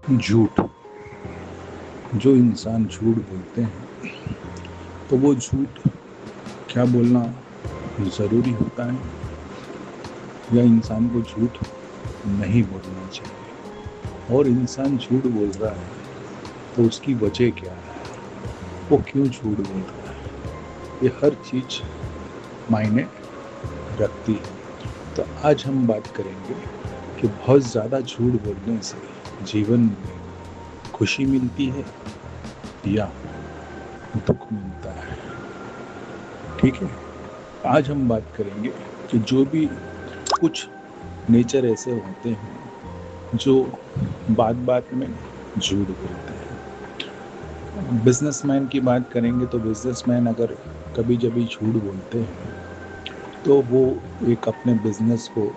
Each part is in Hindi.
झूठ। जो इंसान झूठ बोलते हैं तो वो झूठ क्या बोलना ज़रूरी होता है या इंसान को झूठ नहीं बोलना चाहिए, और इंसान झूठ बोल रहा है तो उसकी वजह क्या है, वो क्यों झूठ बोल रहा है, ये हर चीज़ मायने रखती है। तो आज हम बात करेंगे कि बहुत ज़्यादा झूठ बोलने से जीवन में खुशी मिलती है या दुख मिलता है। ठीक है, आज हम बात करेंगे कि जो भी कुछ नेचर ऐसे होते हैं जो बात बात में झूठ बोलते हैं। बिजनेसमैन की बात करेंगे तो बिजनेसमैन अगर कभी कभी झूठ बोलते हैं तो वो एक अपने बिजनेस को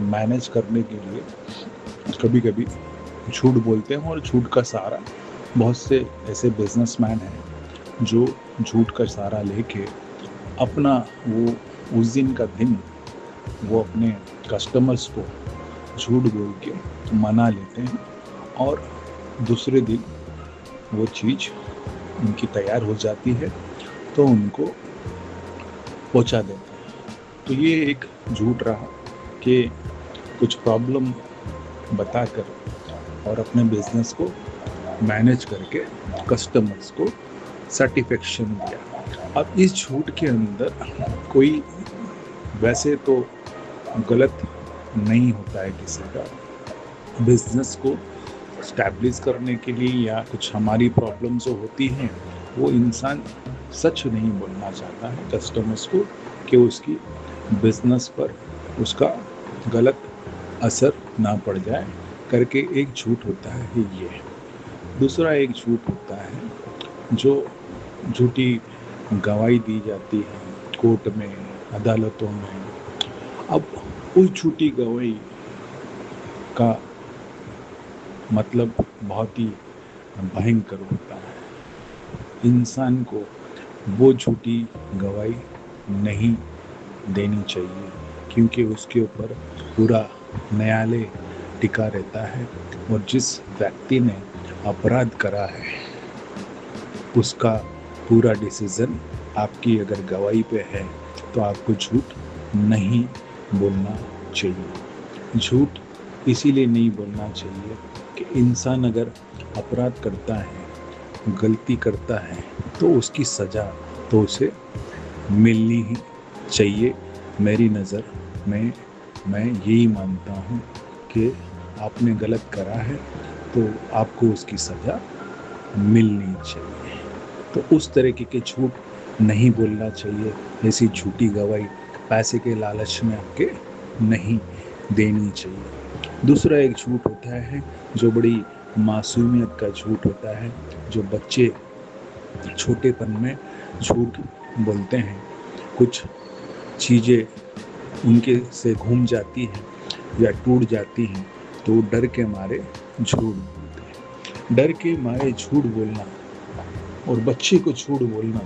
मैनेज करने के लिए कभी कभी झूठ बोलते हैं, और झूठ का सहारा, बहुत से ऐसे बिजनेसमैन हैं जो झूठ का सहारा लेके अपना वो उस दिन का दिन वो अपने कस्टमर्स को झूठ बोल के मना लेते हैं, और दूसरे दिन वो चीज़ उनकी तैयार हो जाती है तो उनको पहुंचा देते हैं। तो ये एक झूठ रहा कि कुछ प्रॉब्लम बताकर और अपने बिजनेस को मैनेज करके कस्टमर्स को सेटिस्फेक्शन दिया। अब इस झूठ के अंदर कोई वैसे तो गलत नहीं होता है किसी का। बिजनेस को स्टैब्लिश करने के लिए या कुछ हमारी प्रॉब्लम जो होती हैं वो इंसान सच नहीं बोलना चाहता है कस्टमर्स को कि उसकी बिजनेस पर उसका गलत असर ना पड़ जाए करके एक झूठ होता है ये। दूसरा एक झूठ होता है जो झूठी गवाही दी जाती है कोर्ट में, अदालतों में। अब उस झूठी गवाही का मतलब बहुत ही भयंकर होता है। इंसान को वो झूठी गवाही नहीं देनी चाहिए क्योंकि उसके ऊपर पूरा न्यायालय टिका रहता है, और जिस व्यक्ति ने अपराध करा है उसका पूरा डिसीजन आपकी अगर गवाही पे है तो आपको झूठ नहीं बोलना चाहिए। झूठ इसीलिए नहीं बोलना चाहिए कि इंसान अगर अपराध करता है, गलती करता है, तो उसकी सज़ा तो उसे मिलनी ही चाहिए। मेरी नज़र में मैं यही मानता हूँ कि आपने गलत करा है तो आपको उसकी सज़ा मिलनी चाहिए। तो उस तरीके के झूठ नहीं बोलना चाहिए। ऐसी झूठी गवाही पैसे के लालच में आपके नहीं देनी चाहिए। दूसरा एक झूठ होता है जो बड़ी मासूमियत का झूठ होता है, जो बच्चे छोटेपन में झूठ बोलते हैं। कुछ चीज़ें उनके से घूम जाती हैं या टूट जाती हैं तो डर के मारे झूठ बोलते हैं। डर के मारे झूठ बोलना और बच्चे को झूठ बोलना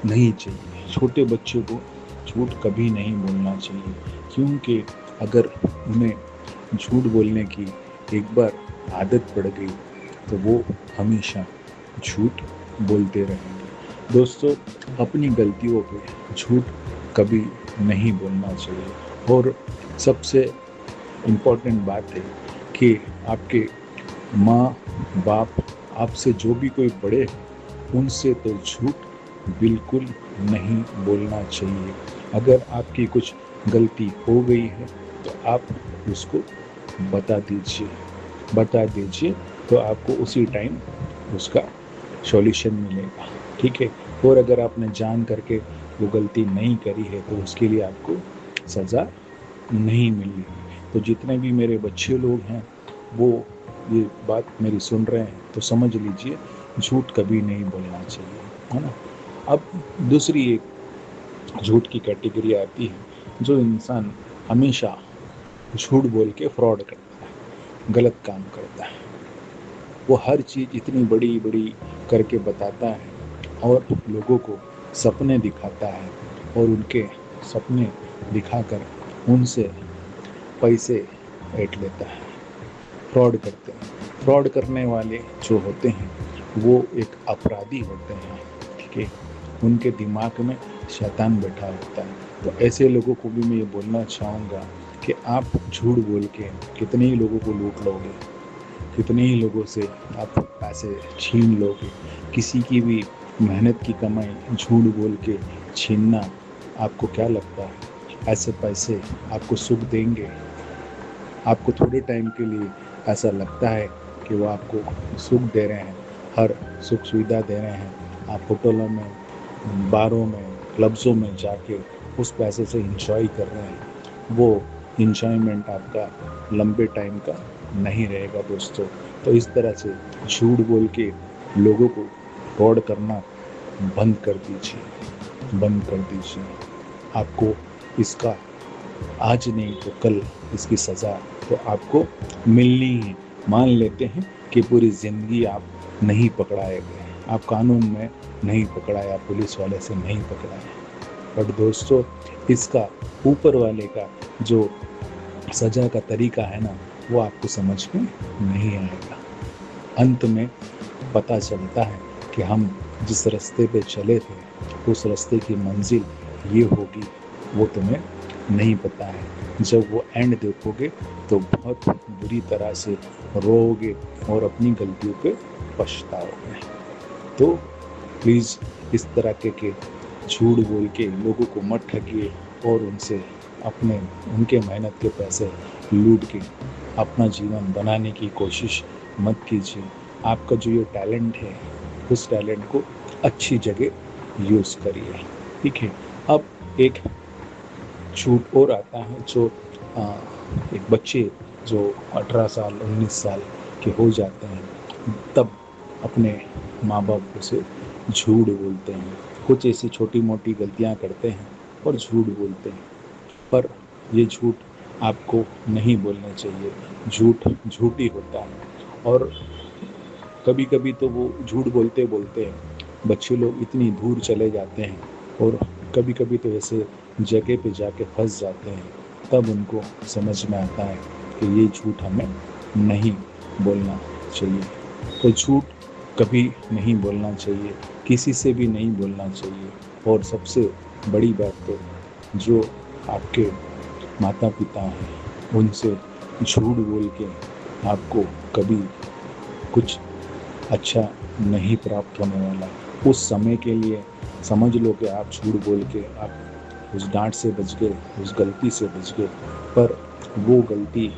नहीं चाहिए। छोटे बच्चों को झूठ कभी नहीं बोलना चाहिए क्योंकि अगर उन्हें झूठ बोलने की एक बार आदत पड़ गई तो वो हमेशा झूठ बोलते रहेंगे। दोस्तों, अपनी गलतियों पे झूठ कभी नहीं बोलना चाहिए। और सबसे इम्पोर्टेंट बात है कि आपके माँ बाप, आपसे जो भी कोई बड़े हैं, उनसे तो झूठ बिल्कुल नहीं बोलना चाहिए। अगर आपकी कुछ गलती हो गई है तो आप उसको बता दीजिए तो आपको उसी टाइम उसका सॉल्यूशन मिलेगा। ठीक है, और अगर आपने जान करके वो गलती नहीं करी है तो उसके लिए आपको सज़ा नहीं मिलेगी। तो जितने भी मेरे बच्चे लोग हैं वो ये बात मेरी सुन रहे हैं तो समझ लीजिए झूठ कभी नहीं बोलना चाहिए, है ना। अब दूसरी एक झूठ की कैटेगरी आती है जो इंसान हमेशा झूठ बोल के फ्रॉड करता है, गलत काम करता है। वो हर चीज़ इतनी बड़ी बड़ी करके बताता है और लोगों को सपने दिखाता है, और उनके सपने दिखाकर उनसे पैसे ऐंठ लेता है, फ्रॉड करते हैं। फ्रॉड करने वाले जो होते हैं वो एक अपराधी होते हैं, ठीक है। उनके दिमाग में शैतान बैठा होता है। तो ऐसे लोगों को भी मैं ये बोलना चाहूँगा कि आप झूठ बोल के कितने ही लोगों को लूट लोगे, कितने ही लोगों से आप पैसे छीन लोगे। किसी की भी मेहनत की कमाई झूठ बोल के छीनना, आपको क्या लगता है ऐसे पैसे आपको सुख देंगे? आपको थोड़े टाइम के लिए ऐसा लगता है कि वो आपको सुख दे रहे हैं, हर सुख सुविधा दे रहे हैं। आप होटलों में, बारों में, क्लब्सों में जाके उस पैसे से इंजॉय कर रहे हैं। वो इंजॉयमेंट आपका लंबे टाइम का नहीं रहेगा दोस्तों। तो इस तरह से झूठ बोल के लोगों को फ्रॉड करना बंद कर दीजिए, बंद कर दीजिए। आपको इसका आज नहीं तो कल इसकी सज़ा तो आपको मिलनी है। मान लेते हैं कि पूरी ज़िंदगी आप नहीं पकड़ाए गए, आप कानून में नहीं पकड़ाया, पुलिस वाले से नहीं पकड़ाया, बट दोस्तों इसका ऊपर वाले का जो सज़ा का तरीका है ना, वो आपको समझ में नहीं आएगा। अंत में पता चलता है कि हम जिस रास्ते पे चले थे उस रास्ते की मंजिल ये होगी, वो तुम्हें नहीं पता है। जब वो एंड देखोगे तो बहुत बुरी तरह से रोओगे और अपनी गलतियों पे पछताओगे। तो प्लीज़ इस तरह के झूठ बोल के लोगों को मत ठगिए और उनसे उनके मेहनत के पैसे लूट के अपना जीवन बनाने की कोशिश मत कीजिए। आपका जो ये टैलेंट है उस टैलेंट को अच्छी जगह यूज़ करिए, ठीक है। अब एक झूठ और आता है जो एक बच्चे जो 18 साल 19 साल के हो जाते हैं तब अपने माँ बाप से झूठ बोलते हैं। कुछ ऐसी छोटी मोटी गलतियाँ करते हैं और झूठ बोलते हैं, पर ये झूठ आपको नहीं बोलना चाहिए। झूठ झूठ ही होता है। और कभी कभी तो वो झूठ बोलते बोलते बच्चे लोग इतनी दूर चले जाते हैं और कभी कभी तो ऐसे जगह पे जाके फंस जाते हैं, तब उनको समझ में आता है कि ये झूठ हमें नहीं बोलना चाहिए। तो झूठ कभी नहीं बोलना चाहिए, किसी से भी नहीं बोलना चाहिए। और सबसे बड़ी बात तो जो आपके माता पिता हैं उनसे झूठ बोल के आपको कभी कुछ अच्छा नहीं प्राप्त होने वाला। उस समय के लिए समझ लो कि आप झूठ बोल के आप उस डांट से बच गए, उस गलती से बच गए, पर वो गलती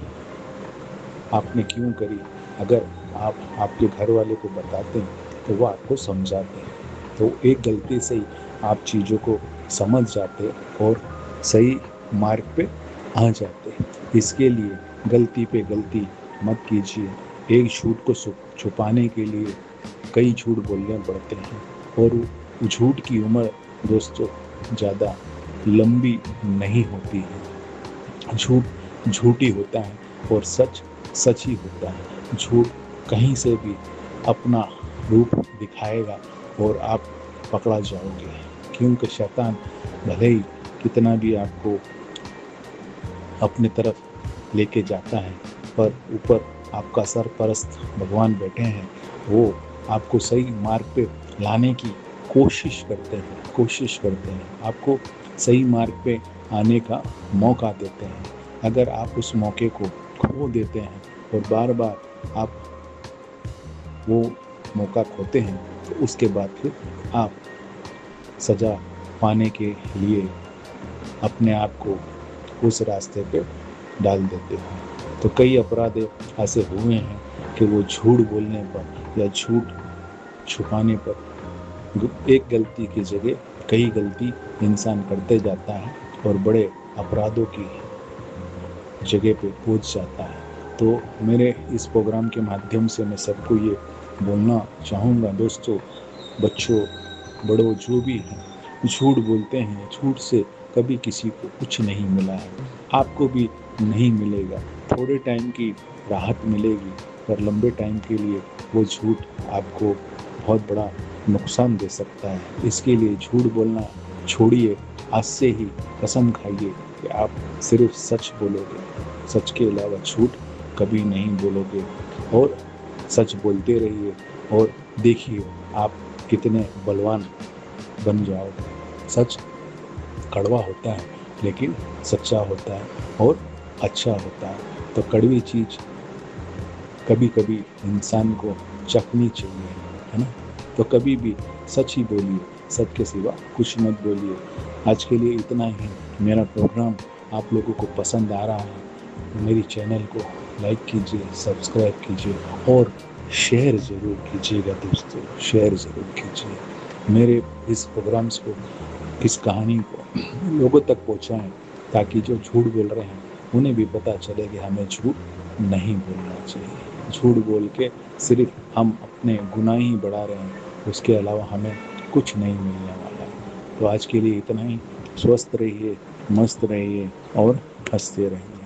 आपने क्यों करी अगर आप आपके घर वाले को बताते हैं तो वो आपको समझाते हैं। तो एक गलती से ही आप चीज़ों को समझ जाते और सही मार्ग पे आ जाते। इसके लिए गलती पे गलती मत कीजिए। एक झूठ को छुपाने के लिए कई झूठ बोलने पड़ते हैं और झूठ की उम्र दोस्तों ज़्यादा लंबी नहीं होती है। झूठ झूठ ही होता है और सच सच ही होता है। झूठ कहीं से भी अपना रूप दिखाएगा और आप पकड़ा जाओगे, क्योंकि शैतान भले ही कितना भी आपको अपने तरफ लेके जाता है, पर ऊपर आपका सरपरस्त भगवान बैठे हैं, वो आपको सही मार्ग पे लाने की कोशिश करते हैं, आपको सही मार्ग पे आने का मौका देते हैं। अगर आप उस मौके को खो देते हैं और बार बार आप वो मौका खोते हैं तो उसके बाद फिर आप सज़ा पाने के लिए अपने आप को उस रास्ते पे डाल देते हैं। तो कई अपराध ऐसे हुए हैं कि वो झूठ बोलने पर या झूठ छुपाने पर एक गलती की जगह कई गलती इंसान करते जाता है और बड़े अपराधों की जगह पे पहुंच जाता है। तो मेरे इस प्रोग्राम के माध्यम से मैं सबको ये बोलना चाहूँगा दोस्तों, बच्चों, बड़ों, जो भी हैं, झूठ बोलते हैं, झूठ से कभी किसी को कुछ नहीं मिला है, आपको भी नहीं मिलेगा। थोड़े टाइम की राहत मिलेगी, पर लंबे टाइम के लिए वो झूठ आपको बहुत बड़ा नुकसान दे सकता है। इसके लिए झूठ बोलना छोड़िए। आज से ही कसम खाइए कि आप सिर्फ सच बोलोगे, सच के अलावा झूठ कभी नहीं बोलोगे। और सच बोलते रहिए और देखिए आप कितने बलवान बन जाओगे। सच कड़वा होता है लेकिन सच्चा होता है और अच्छा होता है। तो कड़वी चीज़ कभी कभी इंसान को चखनी चाहिए, है ना। तो कभी भी सच ही बोलिए, सच के सिवा कुछ मत बोलिए। आज के लिए इतना ही। मेरा प्रोग्राम आप लोगों को पसंद आ रहा है, मेरी चैनल को लाइक कीजिए, सब्सक्राइब कीजिए और शेयर ज़रूर कीजिएगा दोस्तों, शेयर ज़रूर कीजिए। मेरे इस प्रोग्राम्स को, इस कहानी को लोगों तक पहुंचाएं ताकि जो झूठ बोल रहे हैं उन्हें भी पता चले कि हमें झूठ नहीं बोलना चाहिए। झूठ बोल के सिर्फ हम अपने गुनाह ही बढ़ा रहे हैं, उसके अलावा हमें कुछ नहीं मिलने वाला है। तो आज के लिए इतना ही। स्वस्थ रहिए, मस्त रहिए और हंसते रहिए।